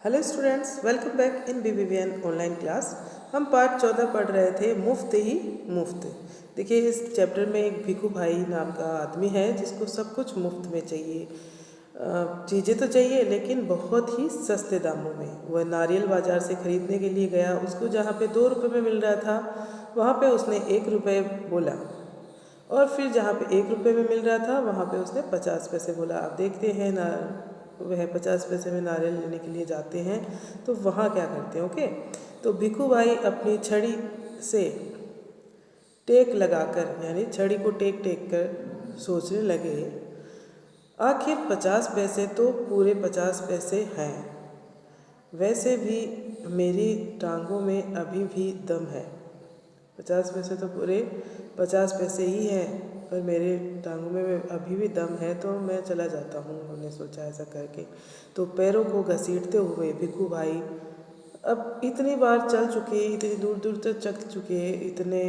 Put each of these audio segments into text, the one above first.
Hello students, welcome back in BBVN online class. हम part 14 पढ़ रहे थे मुफ्त ही मुफ्त। देखिए, इस चैप्टर में एक भिखू भाई नाम का आदमी है जिसको सब कुछ मुफ्त में चाहिए। चीज़ें तो चाहिए लेकिन बहुत ही सस्ते दामों में। वह नारियल बाज़ार से ख़रीदने के लिए गया। उसको जहाँ पे 2 रुपये में मिल रहा था वहाँ पे उसने 1 रुपये बोला, और फिर जहाँ पे 1 रुपये में मिल रहा था वहाँ पे उसने 50 पैसे बोला। अब देखते हैं ना, वह 50 पैसे में नारियल लेने के लिए जाते हैं तो वहाँ क्या करते हैं। ओके, तो भिखू भाई अपनी छड़ी से टेक लगाकर, यानी छड़ी को टेक टेक कर सोचने लगे, आखिर 50 पैसे तो पूरे 50 पैसे हैं। वैसे भी मेरी टांगों में अभी भी दम है। 50 पैसे तो पूरे 50 पैसे ही हैं, पर मेरे टांगों में अभी भी दम है, तो मैं चला जाता हूँ। उन्होंने सोचा ऐसा करके। तो पैरों को घसीटते हुए भिखू भाई अब इतनी बार चल चुके, इतनी दूर दूर तक चल चुके, इतने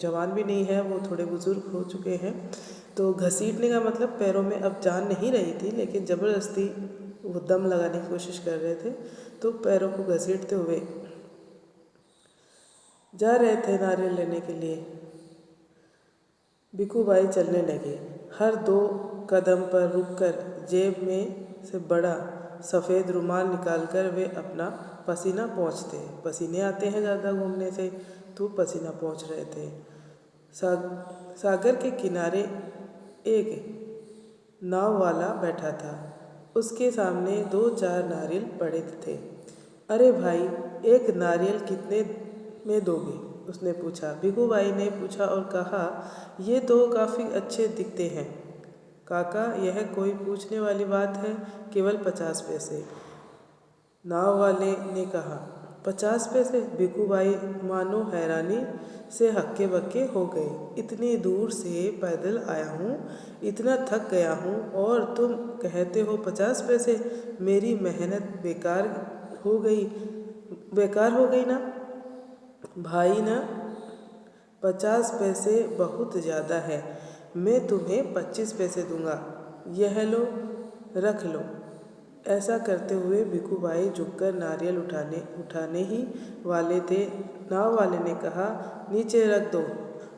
जवान भी नहीं है, वो थोड़े बुज़ुर्ग हो चुके हैं। तो घसीटने का मतलब पैरों में अब जान नहीं रही थी, लेकिन ज़बरदस्ती वो दम लगाने की कोशिश कर रहे थे। तो पैरों को घसीटते हुए जा रहे थे नारियल लेने के लिए। भिखू भाई चलने लगे। हर 2 कदम पर रुककर जेब में से बड़ा सफ़ेद रुमाल निकालकर वे अपना पसीना पोंछते। पसीने आते हैं ज़्यादा घूमने से, तो पसीना पोंछ रहे थे। सागर के किनारे एक नाव वाला बैठा था। उसके सामने 2-4 नारियल पड़े थे। अरे भाई, एक नारियल कितने में दोगे? उसने पूछा। भिखू भाई ने पूछा और कहा, ये तो काफ़ी अच्छे दिखते हैं काका, यह कोई पूछने वाली बात है, केवल 50 पैसे। नाव वाले ने कहा। 50 पैसे? भिखू भाई मानो हैरानी से हक्के बक्के हो गए। इतनी दूर से पैदल आया हूँ, इतना थक गया हूँ, और तुम कहते हो 50 पैसे? मेरी मेहनत बेकार हो गई ना भाई ना। 50 पैसे बहुत ज़्यादा है, मैं तुम्हें 25 पैसे दूंगा। यह लो, रख लो। ऐसा करते हुए भिखू भाई झुककर नारियल उठाने ही वाले थे। नाव वाले ने कहा, नीचे रख दो,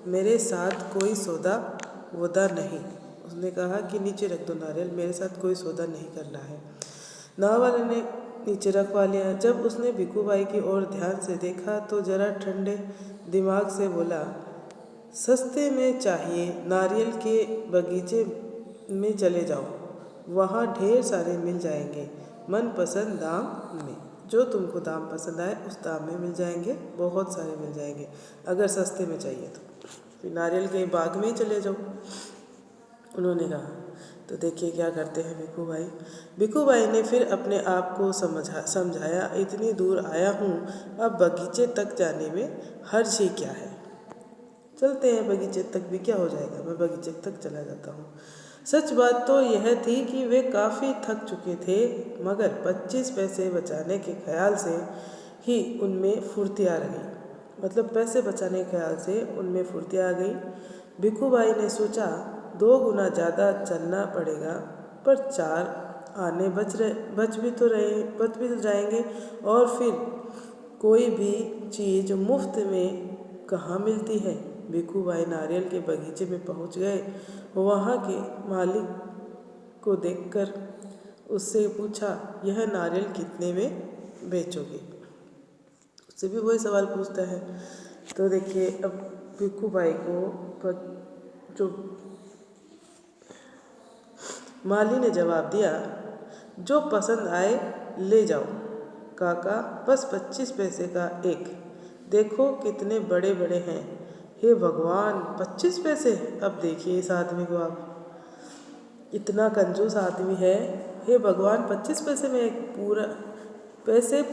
मेरे साथ कोई सौदा वोदा नहीं। उसने कहा कि नीचे रख दो नारियल, मेरे साथ कोई सौदा नहीं करना है। नाव वाले ने नीचे रखवा लिया। जब उसने भिखू भाई की ओर ध्यान से देखा तो जरा ठंडे दिमाग से बोला, सस्ते में चाहिए, नारियल के बगीचे में चले जाओ, वहाँ ढेर सारे मिल जाएंगे, मनपसंद दाम में। जो तुमको दाम पसंद आए उस दाम में मिल जाएंगे, बहुत सारे मिल जाएंगे, अगर सस्ते में चाहिए तो। फिर नारियल के बाग में ही चले जाओ, उन्होंने कहा। तो देखिए क्या करते हैं भिखू भाई। भिखू भाई ने फिर अपने आप को समझाया, इतनी दूर आया हूँ, अब बगीचे तक जाने में हर्ज ही क्या है। चलते हैं, बगीचे तक भी क्या हो जाएगा, मैं बगीचे तक चला जाता हूँ। सच बात तो यह थी कि वे काफ़ी थक चुके थे, मगर 25 पैसे बचाने के ख्याल से ही उनमें फुर्ती आ गई। मतलब पैसे बचाने के ख्याल से उनमें फुर्ती आ गई। भिखू भाई ने सोचा, 2 गुना ज़्यादा चलना पड़ेगा, पर 4 आने बच भी तो जाएंगे, और फिर कोई भी चीज़ मुफ्त में कहाँ मिलती है। भिखू भाई नारियल के बगीचे में पहुंच गए। वहाँ के मालिक को देखकर उससे पूछा, यह नारियल कितने में बेचोगे? उससे भी वही सवाल पूछता है। तो देखिए, अब भिखू भाई को जो माली ने जवाब दिया, जो पसंद आए ले जाओ काका, बस 25 पैसे का एक। देखो कितने बड़े बड़े हैं। हे भगवान, 25 पैसे! अब देखिए इस आदमी को आप, इतना कंजूस आदमी है। हे भगवान, 25 पैसे में एक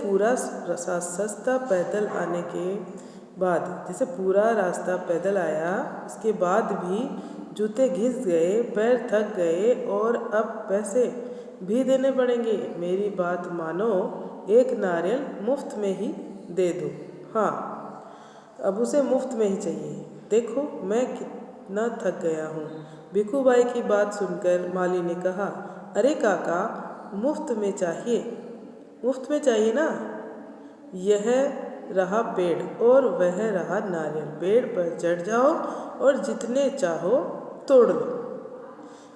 पूरा सस्ता पैदल आने के बाद, जैसे पूरा रास्ता पैदल आया, उसके बाद भी जूते घिस गए, पैर थक गए, और अब पैसे भी देने पड़ेंगे। मेरी बात मानो, एक नारियल मुफ्त में ही दे दो। हाँ, अब उसे मुफ्त में ही चाहिए। देखो मैं कितना थक गया हूँ। भिखू भाई की बात सुनकर माली ने कहा, अरे काका, मुफ्त में चाहिए मुफ्त में चाहिए ना। यह रहा पेड़ और वह रहा नारियल। पेड़ पर चढ़ जाओ और जितने चाहो तोड़ लो।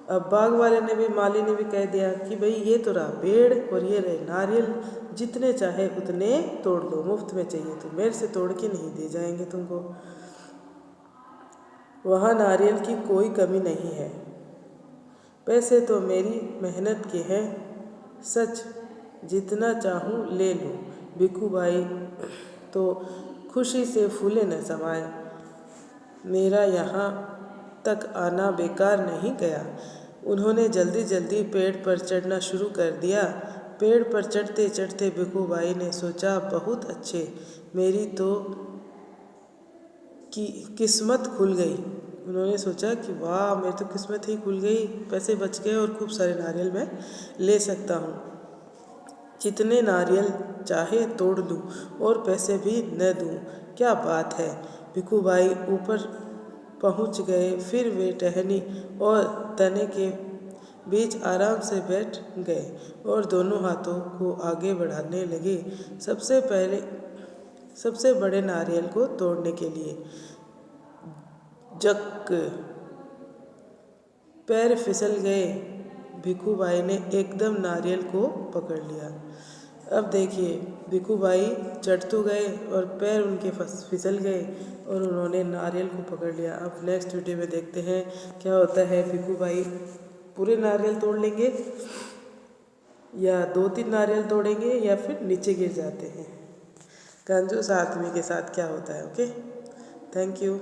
अब बाग वाले ने भी, माली ने भी कह दिया कि भाई ये तो रहा पेड़ और ये रहे नारियल, जितने चाहे उतने तोड़ लो, मुफ्त में चाहिए तो मेरे से तोड़ के नहीं दे जाएंगे तुमको। वहाँ नारियल की कोई कमी नहीं है, पैसे तो मेरी मेहनत के हैं, सच जितना चाहूँ ले लो। भिखू भाई तो खुशी से फूले न समाए, मेरा यहाँ तक आना बेकार नहीं गया। उन्होंने जल्दी जल्दी पेड़ पर चढ़ना शुरू कर दिया। पेड़ पर चढ़ते चढ़ते भिखू भाई ने सोचा, बहुत अच्छे, मेरी तो किस्मत खुल गई। उन्होंने सोचा कि वाह, मेरी तो किस्मत ही खुल गई, पैसे बच गए और खूब सारे नारियल मैं ले सकता हूँ। जितने नारियल चाहे तोड़ लूँ और पैसे भी न दूँ, क्या बात है। भिखू भाई ऊपर पहुँच गए। फिर वे टहनी और तने के बीच आराम से बैठ गए और दोनों हाथों को आगे बढ़ाने लगे, सबसे बड़े नारियल को तोड़ने के लिए। जक पैर फिसल गए। भिखू भाई ने एकदम नारियल को पकड़ लिया। अब देखिए, भिखू भाई चढ़ तो गए और पैर उनके फिसल गए और उन्होंने नारियल को पकड़ लिया। अब नेक्स्ट वीडियो में देखते हैं क्या होता है। भिखू भाई पूरे नारियल तोड़ लेंगे या 2-3 नारियल तोड़ेंगे या फिर नीचे गिर जाते हैं। कंजूस आदमी के साथ क्या होता है। Okay, thank you.